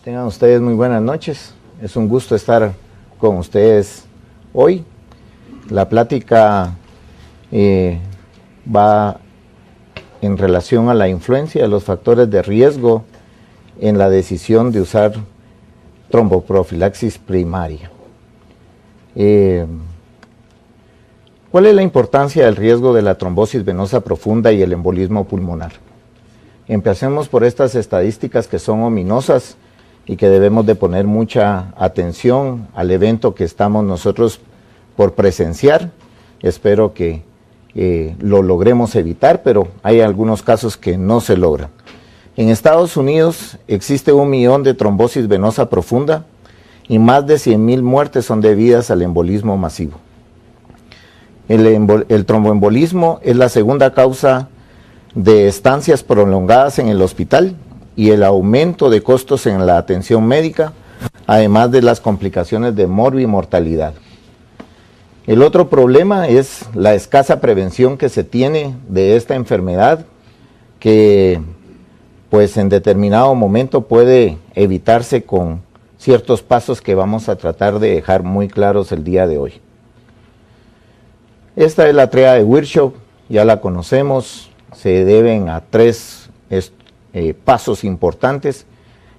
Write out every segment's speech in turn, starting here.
Tengan ustedes muy buenas noches. Es un gusto estar con ustedes hoy. La plática va en relación a la influencia de los factores de riesgo en la decisión de usar tromboprofilaxis primaria. ¿Cuál es la importancia del riesgo de la trombosis venosa profunda y el embolismo pulmonar? Empecemos por estas estadísticas que son ominosas y que debemos de poner mucha atención al evento que estamos nosotros por presenciar. Espero que lo logremos evitar, pero hay algunos casos que no se logran. En Estados Unidos existe 1 millón de trombosis venosa profunda y más de 100,000 muertes son debidas al embolismo masivo. El tromboembolismo es la segunda causa de estancias prolongadas en el hospital y el aumento de costos en la atención médica, además de las complicaciones de morbimortalidad. El otro problema es la escasa prevención que se tiene de esta enfermedad, que pues en determinado momento puede evitarse con ciertos pasos que vamos a tratar de dejar muy claros el día de hoy. Esta es la tríada de Virchow, ya la conocemos, se deben a 3 pasos importantes: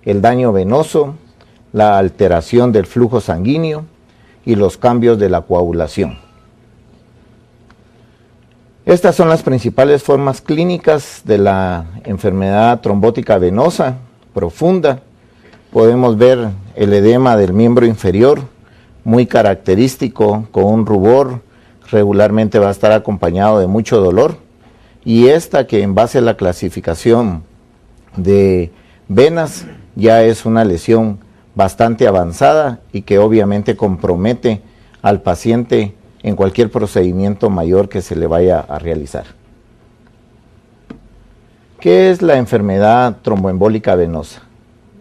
el daño venoso, la alteración del flujo sanguíneo y los cambios de la coagulación. Estas son las principales formas clínicas de la enfermedad trombótica venosa profunda. Podemos ver el edema del miembro inferior, muy característico, con un rubor, regularmente va a estar acompañado de mucho dolor, y esta que en base a la clasificación de venas ya es una lesión bastante avanzada y que obviamente compromete al paciente en cualquier procedimiento mayor que se le vaya a realizar. ¿Qué es la enfermedad tromboembólica venosa?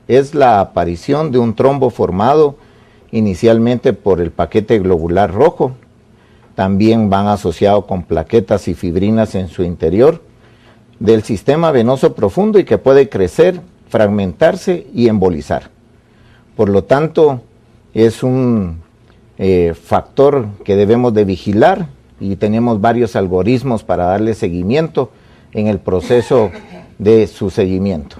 Es la aparición de un trombo formado inicialmente por el paquete globular rojo. También van asociados con plaquetas y fibrinas en su interior del sistema venoso profundo y que puede crecer, fragmentarse y embolizar. Por lo tanto, es un factor que debemos de vigilar y tenemos varios algoritmos para darle seguimiento en el proceso de su seguimiento.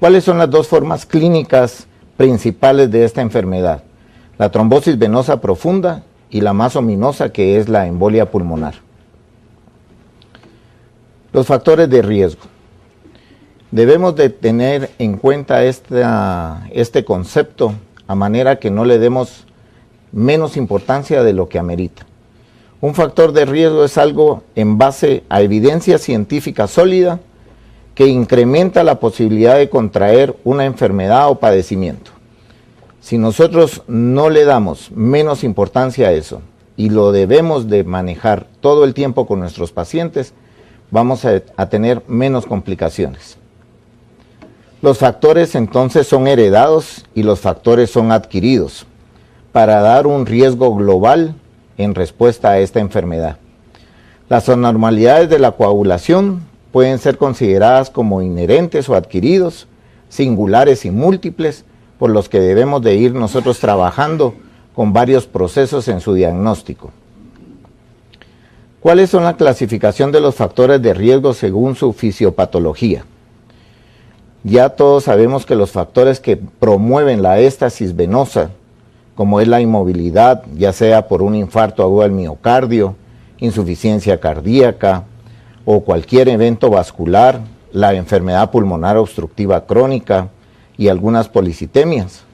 ¿Cuáles son las 2 formas clínicas principales de esta enfermedad? La trombosis venosa profunda y la más ominosa, que es la embolia pulmonar. Los factores de riesgo. Debemos de tener en cuenta este concepto a manera que no le demos menos importancia de lo que amerita. Un factor de riesgo es algo en base a evidencia científica sólida que incrementa la posibilidad de contraer una enfermedad o padecimiento. Si nosotros no le damos menos importancia a eso y lo debemos de manejar todo el tiempo con nuestros pacientes, vamos a tener menos complicaciones. Los factores entonces son heredados y los factores son adquiridos para dar un riesgo global en respuesta a esta enfermedad. Las anormalidades de la coagulación pueden ser consideradas como inherentes o adquiridos, singulares y múltiples, por los que debemos de ir nosotros trabajando con varios procesos en su diagnóstico. ¿Cuáles son la clasificación de los factores de riesgo según su fisiopatología? Ya todos sabemos que los factores que promueven la éstasis venosa, como es la inmovilidad, ya sea por un infarto agudo al miocardio, insuficiencia cardíaca o cualquier evento vascular, la enfermedad pulmonar obstructiva crónica y algunas policitemias.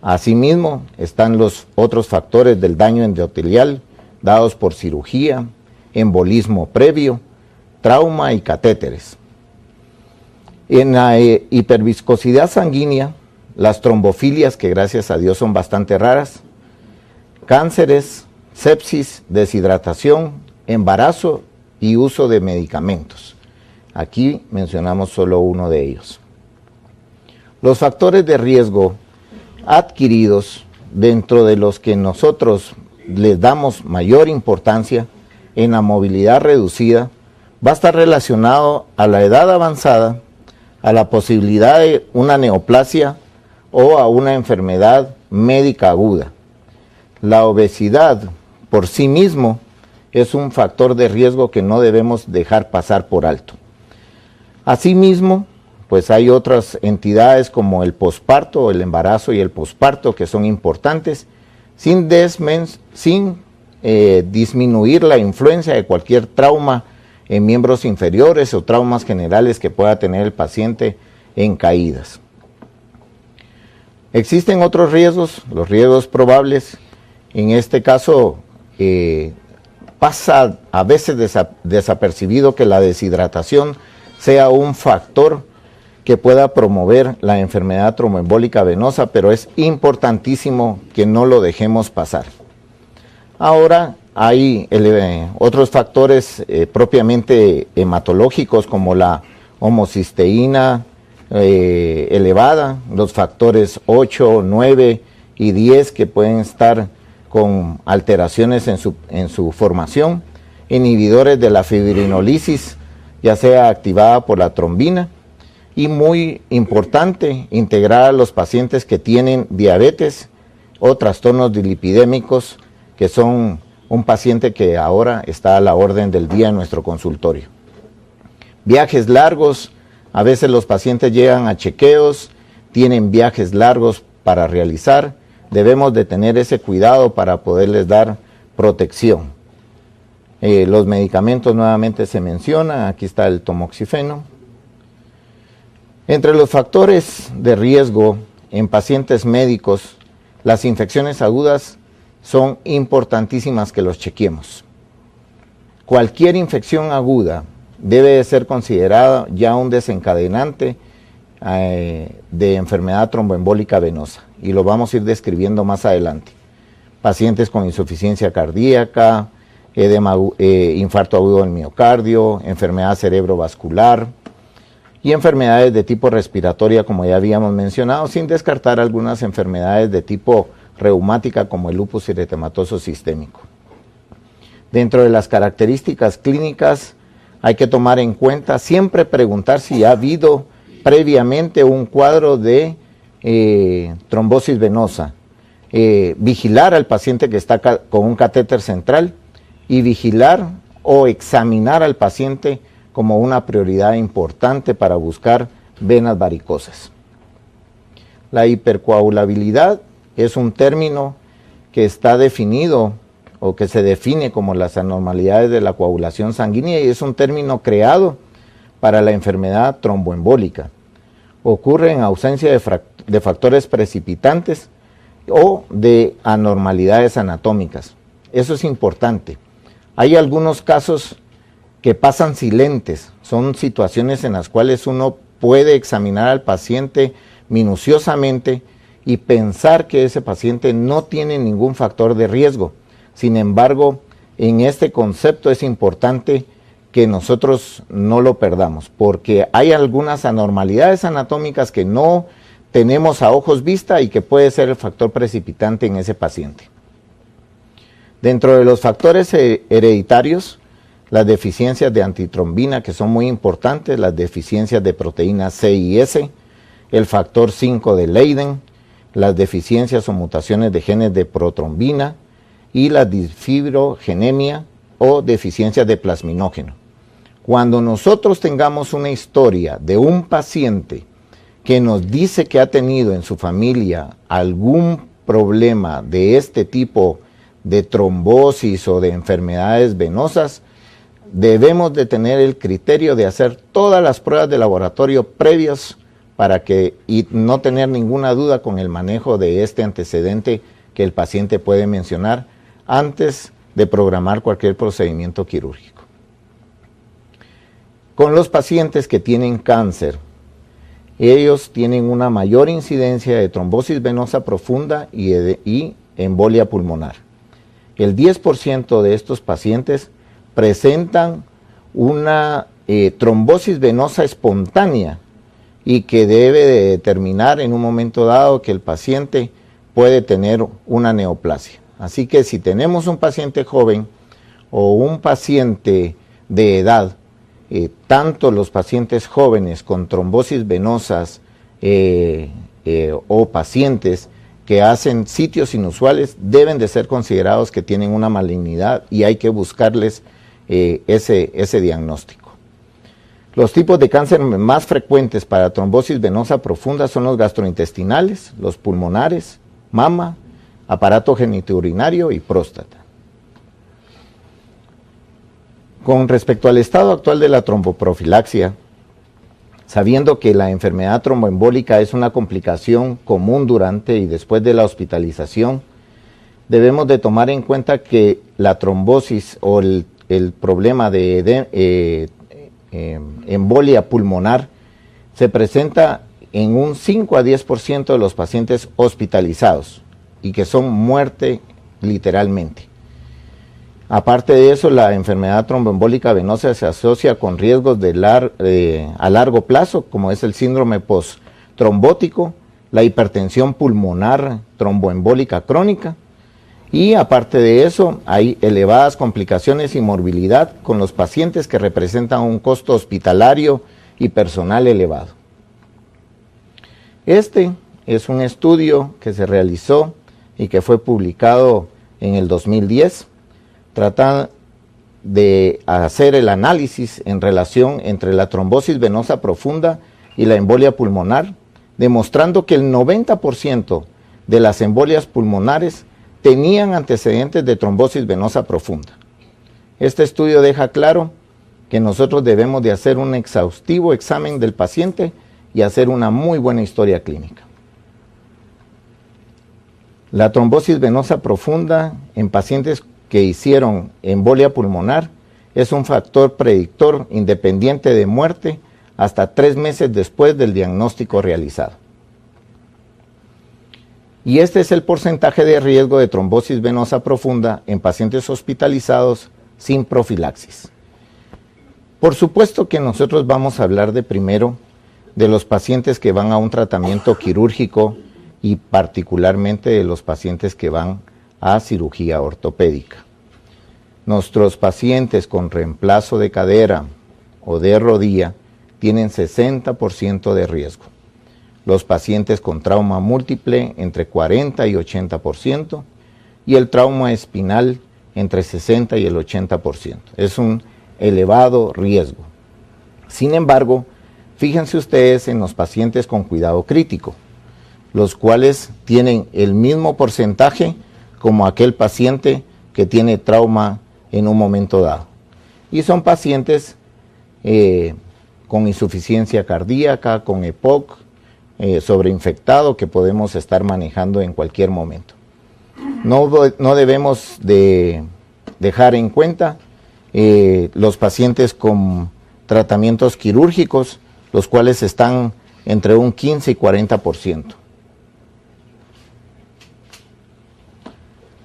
Asimismo, están los otros factores del daño endotelial dados por cirugía, embolismo previo, trauma y catéteres. En la hiperviscosidad sanguínea, las trombofilias, que gracias a Dios son bastante raras, cánceres, sepsis, deshidratación, embarazo y uso de medicamentos. Aquí mencionamos solo uno de ellos. Los factores de riesgo adquiridos, dentro de los que nosotros les damos mayor importancia en la movilidad reducida, va a estar relacionado a la edad avanzada, a la posibilidad de una neoplasia o a una enfermedad médica aguda. La obesidad por sí mismo es un factor de riesgo que no debemos dejar pasar por alto. Asimismo, pues hay otras entidades como el posparto, el embarazo y el posparto que son importantes, sin disminuir la influencia de cualquier trauma en miembros inferiores o traumas generales que pueda tener el paciente en caídas. Existen otros riesgos, los riesgos probables. En este caso pasa a veces desapercibido que la deshidratación sea un factor que pueda promover la enfermedad tromboembólica venosa, pero es importantísimo que no lo dejemos pasar. Ahora hay otros factores propiamente hematológicos como la homocisteína elevada, los factores 8, 9 y 10 que pueden estar con alteraciones en su formación, inhibidores de la fibrinolisis, ya sea activada por la trombina, y muy importante, integrar a los pacientes que tienen diabetes o trastornos dislipidémicos, que son un paciente que ahora está a la orden del día en nuestro consultorio. Viajes largos, a veces los pacientes llegan a chequeos, tienen viajes largos para realizar, debemos de tener ese cuidado para poderles dar protección. Los medicamentos nuevamente se mencionan, aquí está el tamoxifeno. Entre los factores de riesgo en pacientes médicos, las infecciones agudas son importantísimas que los chequeemos. Cualquier infección aguda debe de ser considerada ya un desencadenante de enfermedad tromboembólica venosa, y lo vamos a ir describiendo más adelante. Pacientes con insuficiencia cardíaca, infarto agudo del miocardio, enfermedad cerebrovascular y enfermedades de tipo respiratoria, como ya habíamos mencionado, sin descartar algunas enfermedades de tipo reumática como el lupus eritematoso sistémico. Dentro de las características clínicas hay que tomar en cuenta, siempre preguntar si ha habido previamente un cuadro de trombosis venosa, vigilar al paciente que está con un catéter central y vigilar o examinar al paciente como una prioridad importante para buscar venas varicosas. La hipercoagulabilidad es un término que está definido o que se define como las anormalidades de la coagulación sanguínea, y es un término creado para la enfermedad tromboembólica. Ocurre en ausencia de factores precipitantes o de anormalidades anatómicas. Eso es importante. Hay algunos casos que pasan silentes, son situaciones en las cuales uno puede examinar al paciente minuciosamente y pensar que ese paciente no tiene ningún factor de riesgo. Sin embargo, en este concepto es importante que nosotros no lo perdamos, porque hay algunas anormalidades anatómicas que no tenemos a ojos vista y que puede ser el factor precipitante en ese paciente. Dentro de los factores hereditarios, las deficiencias de antitrombina, que son muy importantes, las deficiencias de proteínas C y S, el factor 5 de Leiden, las deficiencias o mutaciones de genes de protrombina y la disfibrogenemia o deficiencias de plasminógeno. Cuando nosotros tengamos una historia de un paciente que nos dice que ha tenido en su familia algún problema de este tipo de trombosis o de enfermedades venosas, debemos de tener el criterio de hacer todas las pruebas de laboratorio previas y no tener ninguna duda con el manejo de este antecedente que el paciente puede mencionar antes de programar cualquier procedimiento quirúrgico. Con los pacientes que tienen cáncer, ellos tienen una mayor incidencia de trombosis venosa profunda y embolia pulmonar. El 10% de estos pacientes presentan una trombosis venosa espontánea y que debe de determinar en un momento dado que el paciente puede tener una neoplasia. Así que si tenemos un paciente joven o un paciente de edad, tanto los pacientes jóvenes con trombosis venosas o pacientes que hacen sitios inusuales deben de ser considerados que tienen una malignidad y hay que buscarles ese diagnóstico. Los tipos de cáncer más frecuentes para trombosis venosa profunda son los gastrointestinales, los pulmonares, mama, aparato genitourinario y próstata. Con respecto al estado actual de la tromboprofilaxia, sabiendo que la enfermedad tromboembólica es una complicación común durante y después de la hospitalización, debemos de tomar en cuenta que la trombosis o el problema de embolia pulmonar se presenta en un 5 a 10% de los pacientes hospitalizados y que son muerte literalmente. Aparte de eso, la enfermedad tromboembólica venosa se asocia con riesgos a largo plazo, como es el síndrome postrombótico, la hipertensión pulmonar tromboembólica crónica, y aparte de eso, hay elevadas complicaciones y morbilidad con los pacientes que representan un costo hospitalario y personal elevado. Este es un estudio que se realizó y que fue publicado en el 2010, trata de hacer el análisis en relación entre la trombosis venosa profunda y la embolia pulmonar, demostrando que el 90% de las embolias pulmonares tenían antecedentes de trombosis venosa profunda. Este estudio deja claro que nosotros debemos de hacer un exhaustivo examen del paciente y hacer una muy buena historia clínica. La trombosis venosa profunda en pacientes que hicieron embolia pulmonar es un factor predictor independiente de muerte hasta 3 meses después del diagnóstico realizado. Y este es el porcentaje de riesgo de trombosis venosa profunda en pacientes hospitalizados sin profilaxis. Por supuesto que nosotros vamos a hablar primero de los pacientes que van a un tratamiento quirúrgico y particularmente de los pacientes que van a cirugía ortopédica. Nuestros pacientes con reemplazo de cadera o de rodilla tienen 60% de riesgo. Los pacientes con trauma múltiple entre 40 y 80% y el trauma espinal entre 60 y el 80%. Es un elevado riesgo. Sin embargo, fíjense ustedes en los pacientes con cuidado crítico, los cuales tienen el mismo porcentaje como aquel paciente que tiene trauma en un momento dado. Y son pacientes con insuficiencia cardíaca, con EPOC, sobreinfectado, que podemos estar manejando en cualquier momento. No debemos de dejar en cuenta los pacientes con tratamientos quirúrgicos, los cuales están entre un 15 y 40%.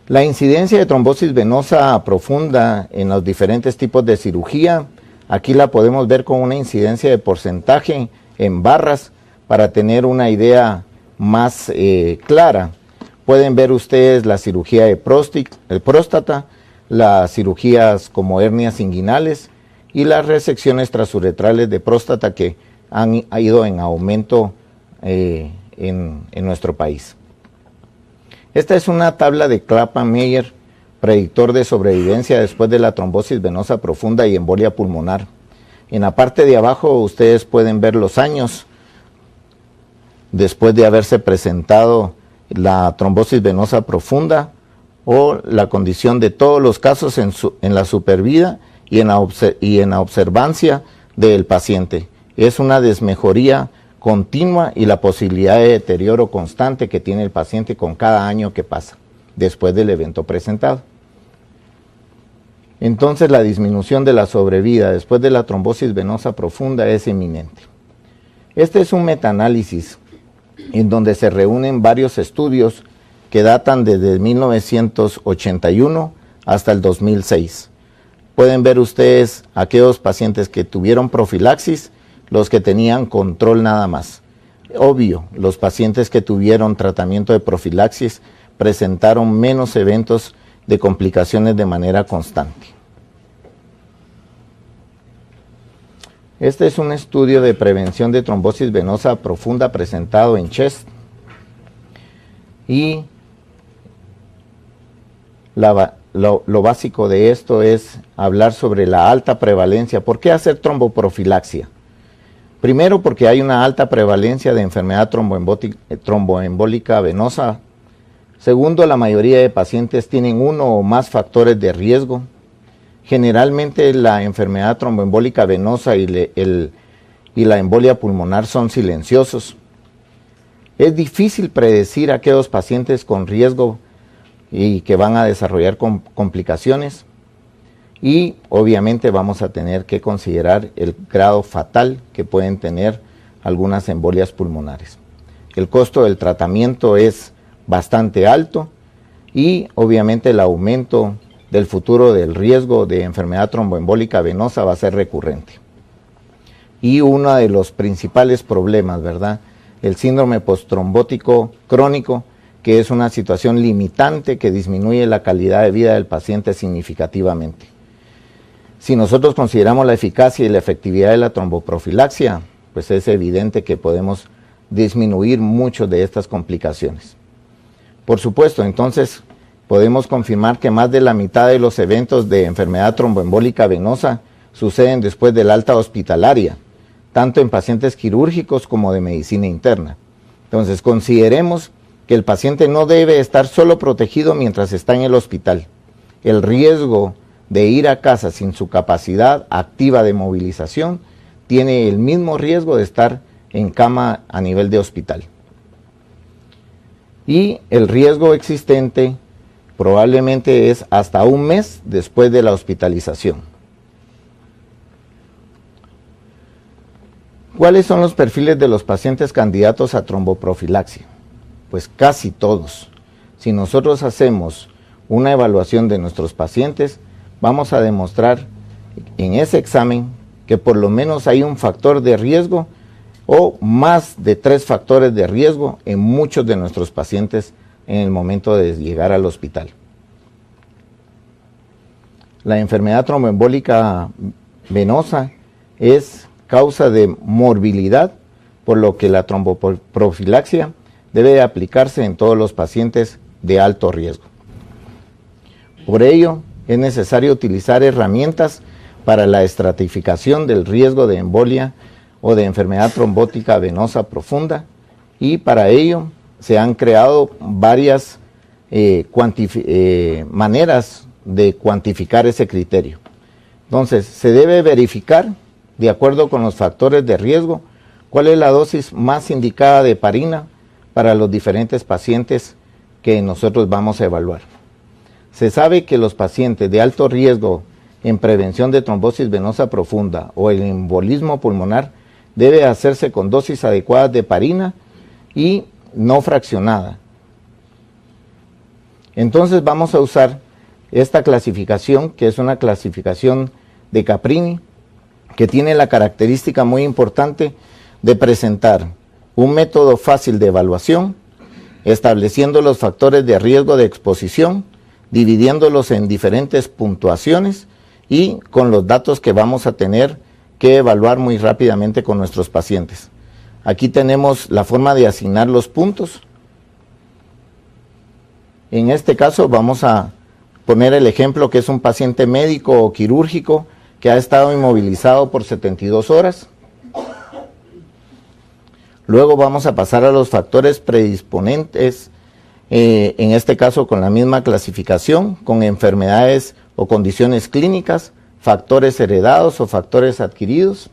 La incidencia de trombosis venosa profunda en los diferentes tipos de cirugía, aquí la podemos ver con una incidencia de porcentaje en barras para tener una idea más clara. Pueden ver ustedes la cirugía de próstata, las cirugías como hernias inguinales y las resecciones transuretrales de próstata que han ido en aumento en nuestro país. Esta es una tabla de Clapham-Meyer, predictor de sobrevivencia después de la trombosis venosa profunda y embolia pulmonar. En la parte de abajo ustedes pueden ver los años después de haberse presentado la trombosis venosa profunda o la condición de todos los casos en la supervida y en la observancia del paciente. Es una desmejoría continua y la posibilidad de deterioro constante que tiene el paciente con cada año que pasa después del evento presentado. Entonces la disminución de la sobrevida después de la trombosis venosa profunda es inminente. Este es un metaanálisis en donde se reúnen varios estudios que datan desde 1981 hasta el 2006. Pueden ver ustedes aquellos pacientes que tuvieron profilaxis, los que tenían control nada más. Obvio, los pacientes que tuvieron tratamiento de profilaxis presentaron menos eventos de complicaciones de manera constante. Este es un estudio de prevención de trombosis venosa profunda presentado en CHEST Y lo básico de esto es hablar sobre la alta prevalencia. ¿Por qué hacer tromboprofilaxia? Primero, porque hay una alta prevalencia de enfermedad tromboembólica venosa. Segundo, la mayoría de pacientes tienen uno o más factores de riesgo. Generalmente la enfermedad tromboembólica venosa y la embolia pulmonar son silenciosos. Es difícil predecir a aquellos pacientes con riesgo y que van a desarrollar complicaciones. Y obviamente vamos a tener que considerar el grado fatal que pueden tener algunas embolias pulmonares. El costo del tratamiento es bastante alto y obviamente el aumento del futuro del riesgo de enfermedad tromboembólica venosa va a ser recurrente. Y uno de los principales problemas, ¿verdad? El síndrome postrombótico crónico, que es una situación limitante que disminuye la calidad de vida del paciente significativamente. Si nosotros consideramos la eficacia y la efectividad de la tromboprofilaxia, pues es evidente que podemos disminuir muchas de estas complicaciones. Por supuesto, entonces podemos confirmar que más de la mitad de los eventos de enfermedad tromboembólica venosa suceden después del alta hospitalaria, tanto en pacientes quirúrgicos como de medicina interna. Entonces, consideremos que el paciente no debe estar solo protegido mientras está en el hospital. El riesgo de ir a casa sin su capacidad activa de movilización tiene el mismo riesgo de estar en cama a nivel de hospital. Y el riesgo existente probablemente es hasta un mes después de la hospitalización. ¿Cuáles son los perfiles de los pacientes candidatos a tromboprofilaxia? Pues casi todos. Si nosotros hacemos una evaluación de nuestros pacientes, vamos a demostrar en ese examen que por lo menos hay un factor de riesgo o más de 3 factores de riesgo en muchos de nuestros pacientes en el momento de llegar al hospital. La enfermedad tromboembólica venosa es causa de morbilidad, por lo que la tromboprofilaxia debe aplicarse en todos los pacientes de alto riesgo. Por ello, es necesario utilizar herramientas para la estratificación del riesgo de embolia o de enfermedad trombótica venosa profunda, y para ello se han creado varias maneras de cuantificar ese criterio. Entonces, se debe verificar, de acuerdo con los factores de riesgo, cuál es la dosis más indicada de heparina para los diferentes pacientes que nosotros vamos a evaluar. Se sabe que los pacientes de alto riesgo en prevención de trombosis venosa profunda o el embolismo pulmonar debe hacerse con dosis adecuadas de heparina y no fraccionada. Entonces vamos a usar esta clasificación, que es una clasificación de Caprini, que tiene la característica muy importante de presentar un método fácil de evaluación, estableciendo los factores de riesgo de exposición, dividiéndolos en diferentes puntuaciones y con los datos que vamos a tener que evaluar muy rápidamente con nuestros pacientes. Aquí tenemos la forma de asignar los puntos. En este caso vamos a poner el ejemplo que es un paciente médico o quirúrgico que ha estado inmovilizado por 72 horas. Luego vamos a pasar a los factores predisponentes, en este caso con la misma clasificación, con enfermedades o condiciones clínicas, factores heredados o factores adquiridos.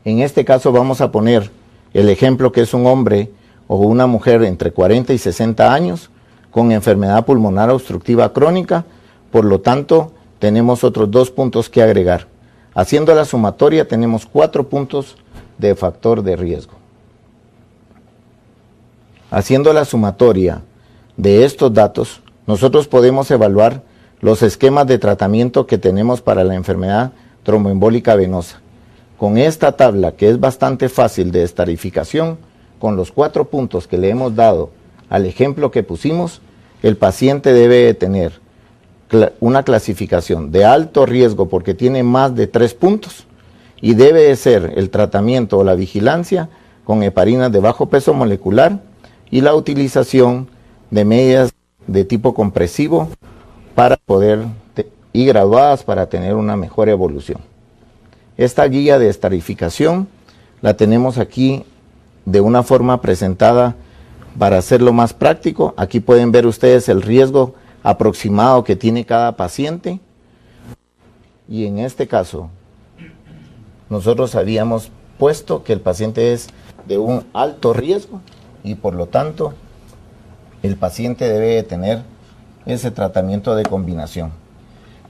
En este caso vamos a poner el ejemplo que es un hombre o una mujer entre 40 y 60 años con enfermedad pulmonar obstructiva crónica, por lo tanto tenemos otros 2 puntos que agregar. Haciendo la sumatoria tenemos 4 puntos de factor de riesgo. Haciendo la sumatoria de estos datos, nosotros podemos evaluar los esquemas de tratamiento que tenemos para la enfermedad tromboembólica venosa. Con esta tabla, que es bastante fácil de estadificación, con los 4 puntos que le hemos dado al ejemplo que pusimos, el paciente debe tener una clasificación de alto riesgo porque tiene más de 3 puntos y debe ser el tratamiento o la vigilancia con heparinas de bajo peso molecular y la utilización de medidas de tipo compresivo para poder y graduadas para tener una mejor evolución. Esta guía de estarificación la tenemos aquí de una forma presentada para hacerlo más práctico. Aquí pueden ver ustedes el riesgo aproximado que tiene cada paciente. Y en este caso, nosotros habíamos puesto que el paciente es de un alto riesgo y por lo tanto el paciente debe tener ese tratamiento de combinación.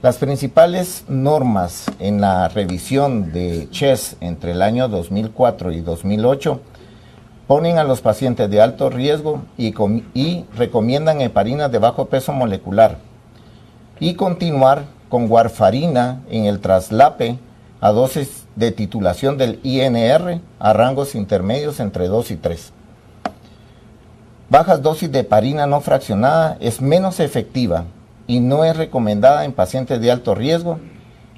Las principales normas en la revisión de CHES entre el año 2004 y 2008 ponen a los pacientes de alto riesgo y recomiendan heparinas de bajo peso molecular y continuar con warfarina en el traslape a dosis de titulación del INR a rangos intermedios entre 2 y 3. Bajas dosis de heparina no fraccionada es menos efectiva y no es recomendada en pacientes de alto riesgo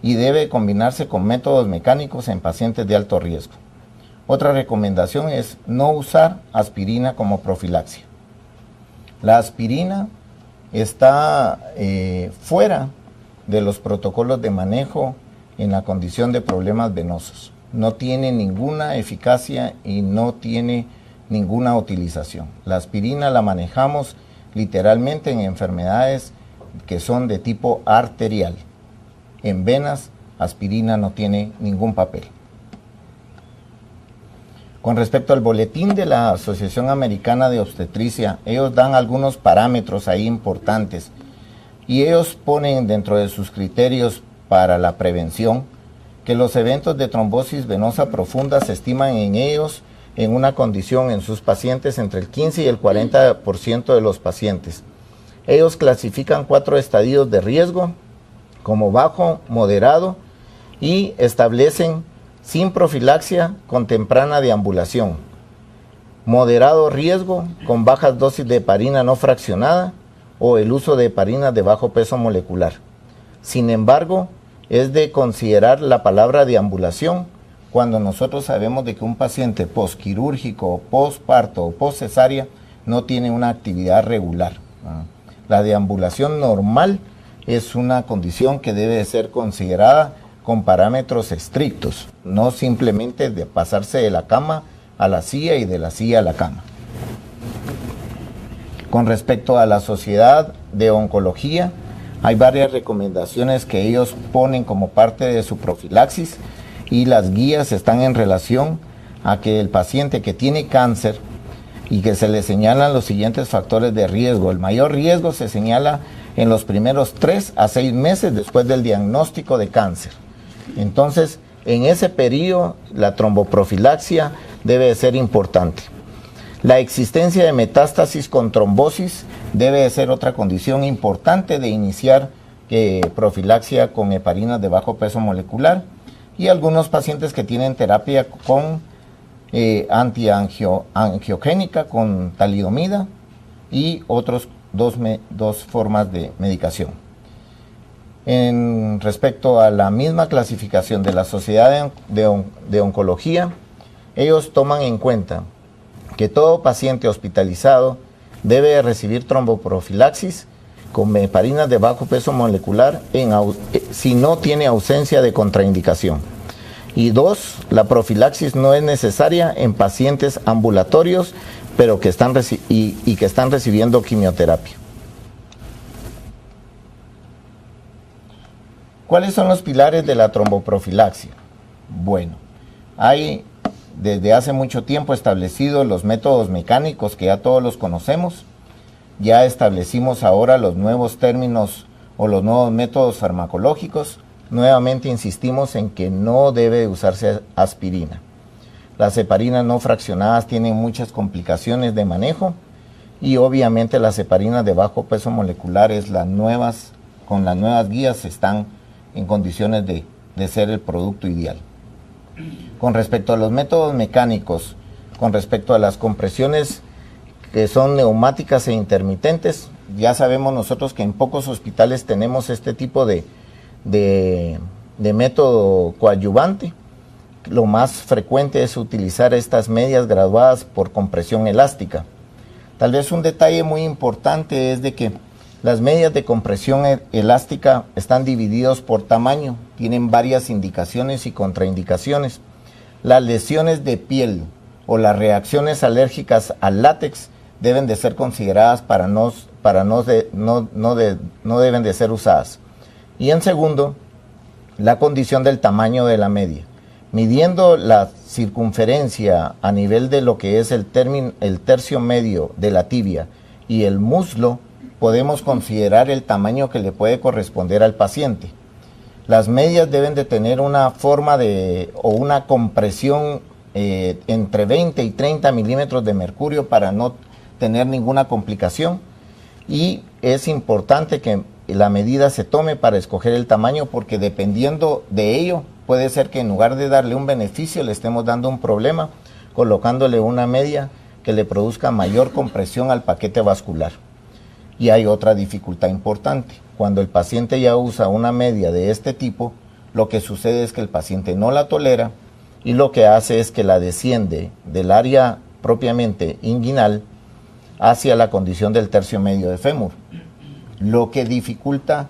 y debe combinarse con métodos mecánicos en pacientes de alto riesgo. Otra recomendación es no usar aspirina como profilaxia. La aspirina está fuera de los protocolos de manejo en la condición de problemas venosos. No tiene ninguna eficacia y no tiene ninguna utilización. La aspirina la manejamos literalmente en enfermedades que son de tipo arterial. En venas, aspirina no tiene ningún papel. Con respecto al boletín de la Asociación Americana de Obstetricia, ellos dan algunos parámetros ahí importantes y ellos ponen dentro de sus criterios para la prevención que los eventos de trombosis venosa profunda se estiman en ellos en una condición en sus pacientes entre el 15 y el 40% de los pacientes. Ellos clasifican 4 estadios de riesgo como bajo, moderado y establecen sin profilaxia con temprana deambulación, moderado riesgo con bajas dosis de heparina no fraccionada o el uso de heparinas de bajo peso molecular. Sin embargo, es de considerar la palabra deambulación cuando nosotros sabemos de que un paciente posquirúrgico, posparto o poscesárea no tiene una actividad regular. La deambulación normal es una condición que debe ser considerada con parámetros estrictos, no simplemente de pasarse de la cama a la silla y de la silla a la cama. Con respecto a la Sociedad de Oncología, hay varias recomendaciones que ellos ponen como parte de su profilaxis y las guías están en relación a que el paciente que tiene cáncer y que se le señalan los siguientes factores de riesgo. El mayor riesgo se señala en los primeros 3 a 6 meses después del diagnóstico de cáncer. Entonces, en ese periodo, la tromboprofilaxia debe de ser importante. La existencia de metástasis con trombosis debe de ser otra condición importante de iniciar profilaxia con heparinas de bajo peso molecular y algunos pacientes que tienen terapia con antiangiogénica con talidomida y otros dos formas de medicación. En respecto a la misma clasificación de la Sociedad de Oncología, ellos toman en cuenta que todo paciente hospitalizado debe recibir tromboprofilaxis con heparinas de bajo peso molecular si no tiene ausencia de contraindicación. Y 2, la profilaxis no es necesaria en pacientes ambulatorios, pero que están recibiendo quimioterapia. ¿Cuáles son los pilares de la tromboprofilaxia? Bueno, hay desde hace mucho tiempo establecidos los métodos mecánicos que ya todos los conocemos. Ya establecimos ahora los nuevos términos o los nuevos métodos farmacológicos. Nuevamente insistimos en que no debe usarse aspirina. Las heparinas no fraccionadas tienen muchas complicaciones de manejo y obviamente las heparinas de bajo peso molecular con las nuevas guías están en condiciones de ser el producto ideal. Con respecto a los métodos mecánicos, con respecto a las compresiones que son neumáticas e intermitentes, ya sabemos nosotros que en pocos hospitales tenemos este tipo de método coadyuvante, lo más frecuente es utilizar estas medias graduadas por compresión elástica. Tal vez un detalle muy importante es de que las medias de compresión elástica están divididos por tamaño, tienen varias indicaciones y contraindicaciones. Las lesiones de piel o las reacciones alérgicas al látex deben de ser consideradas no deben de ser usadas. Y en segundo, la condición del tamaño de la media. Midiendo la circunferencia a nivel de lo que es el tercio medio de la tibia y el muslo, podemos considerar el tamaño que le puede corresponder al paciente. Las medias deben de tener una forma o una compresión entre 20 y 30 milímetros de mercurio para no tener ninguna complicación, y es importante que la medida se tome para escoger el tamaño, porque dependiendo de ello puede ser que en lugar de darle un beneficio le estemos dando un problema colocándole una media que le produzca mayor compresión al paquete vascular. Y hay otra dificultad importante: cuando el paciente ya usa una media de este tipo, lo que sucede es que el paciente no la tolera y lo que hace es que la desciende del área propiamente inguinal hacia la condición del tercio medio de fémur, lo que dificulta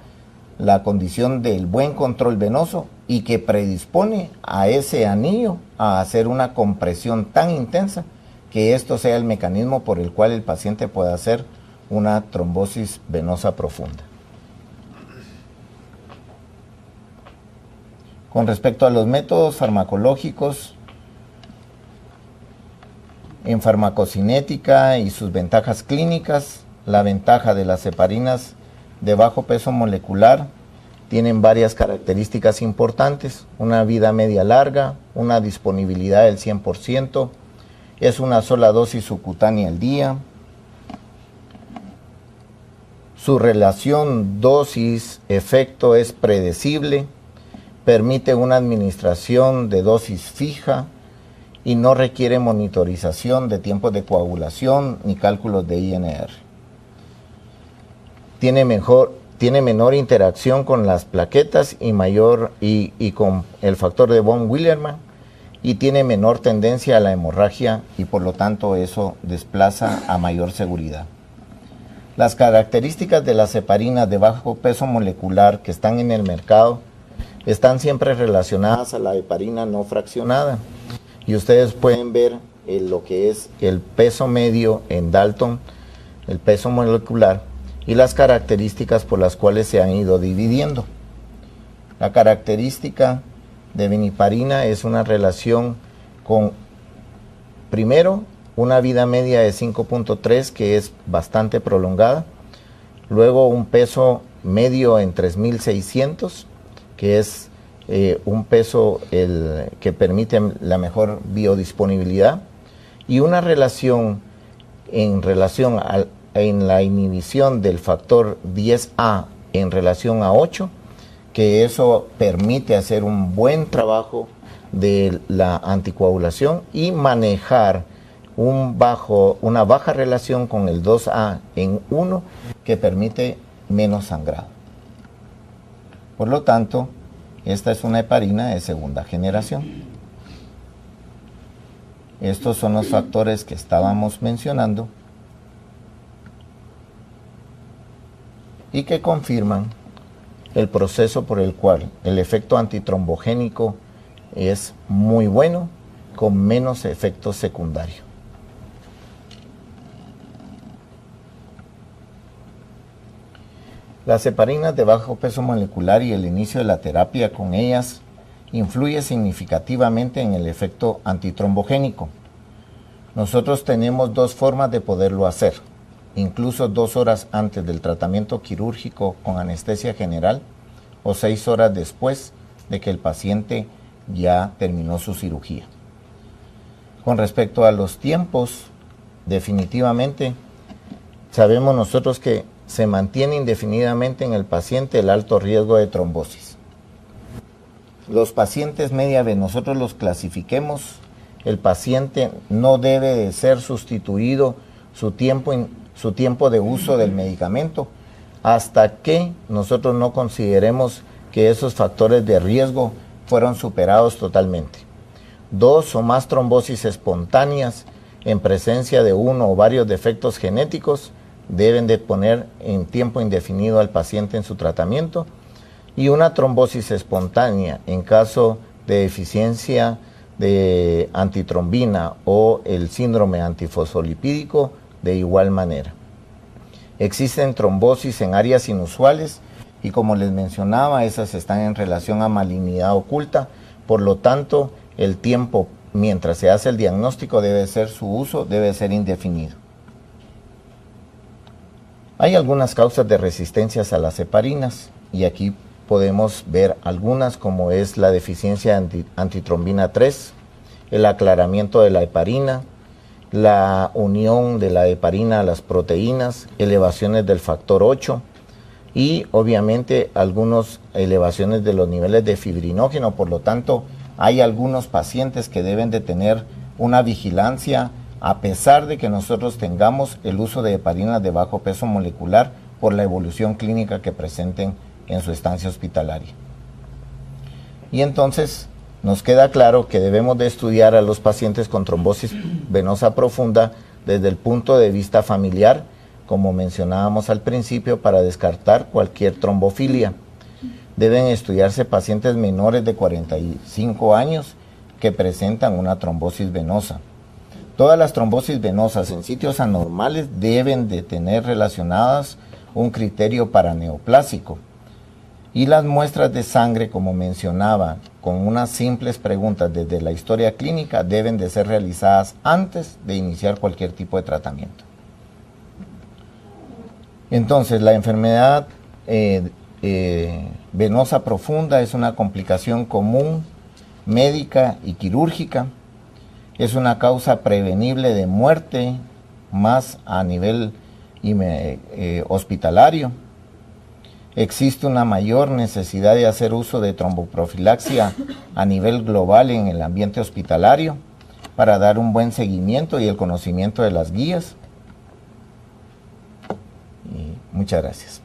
la condición del buen control venoso y que predispone a ese anillo a hacer una compresión tan intensa que esto sea el mecanismo por el cual el paciente pueda hacer una trombosis venosa profunda. Con respecto a los métodos farmacológicos, en farmacocinética y sus ventajas clínicas, la ventaja de las heparinas de bajo peso molecular tienen varias características importantes: una vida media larga, una disponibilidad del 100%, es una sola dosis subcutánea al día, su relación dosis-efecto es predecible, permite una administración de dosis fija y no requiere monitorización de tiempos de coagulación ni cálculos de INR. Tiene menor interacción con las plaquetas y con el factor de von Willebrand, y tiene menor tendencia a la hemorragia, y por lo tanto eso desplaza a mayor seguridad. Las características de las heparinas de bajo peso molecular que están en el mercado están siempre relacionadas a la heparina no fraccionada. Y ustedes pueden ver lo que es el peso medio en Dalton, el peso molecular, y las características por las cuales se han ido dividiendo. La característica de biniparina es una relación con, primero, una vida media de 5.3, que es bastante prolongada. Luego un peso medio en 3.600, que es un peso que permite la mejor biodisponibilidad. Y una relación en la inhibición del factor 10A en relación a 8, que eso permite hacer un buen trabajo de la anticoagulación y manejar una baja relación con el 2A en 1, que permite menos sangrado. Por lo tanto, esta es una heparina de segunda generación. Estos son los factores que estábamos mencionando y que confirman el proceso por el cual el efecto antitrombogénico es muy bueno, con menos efectos secundarios. Las heparinas de bajo peso molecular y el inicio de la terapia con ellas influye significativamente en el efecto antitrombogénico. Nosotros tenemos dos formas de poderlo hacer: incluso 2 horas antes del tratamiento quirúrgico con anestesia general o 6 horas después de que el paciente ya terminó su cirugía. Con respecto a los tiempos, definitivamente sabemos nosotros que se mantiene indefinidamente en el paciente el alto riesgo de trombosis. Los pacientes media B, nosotros los clasifiquemos, el paciente no debe de ser sustituido su tiempo de uso del medicamento hasta que nosotros no consideremos que esos factores de riesgo fueron superados totalmente. 2 o más trombosis espontáneas en presencia de uno o varios defectos genéticos, deben de poner en tiempo indefinido al paciente en su tratamiento, y una trombosis espontánea en caso de deficiencia de antitrombina o el síndrome antifosfolipídico de igual manera. Existen trombosis en áreas inusuales y, como les mencionaba, esas están en relación a malignidad oculta, por lo tanto el tiempo mientras se hace el diagnóstico su uso debe ser indefinido. Hay algunas causas de resistencias a las heparinas y aquí podemos ver algunas, como es la deficiencia de antitrombina 3, el aclaramiento de la heparina, la unión de la heparina a las proteínas, elevaciones del factor 8 y obviamente algunas elevaciones de los niveles de fibrinógeno. Por lo tanto, hay algunos pacientes que deben de tener una vigilancia a pesar de que nosotros tengamos el uso de heparinas de bajo peso molecular por la evolución clínica que presenten en su estancia hospitalaria. Y entonces nos queda claro que debemos de estudiar a los pacientes con trombosis venosa profunda desde el punto de vista familiar, como mencionábamos al principio, para descartar cualquier trombofilia. Deben estudiarse pacientes menores de 45 años que presentan una trombosis venosa. Todas las trombosis venosas en sitios anormales deben de tener relacionadas un criterio paraneoplásico. Y las muestras de sangre, como mencionaba, con unas simples preguntas desde la historia clínica, deben de ser realizadas antes de iniciar cualquier tipo de tratamiento. Entonces, la enfermedad venosa profunda es una complicación común, médica y quirúrgica. Es una causa prevenible de muerte, más a nivel hospitalario. Existe una mayor necesidad de hacer uso de tromboprofilaxia a nivel global en el ambiente hospitalario para dar un buen seguimiento y el conocimiento de las guías. Y muchas gracias.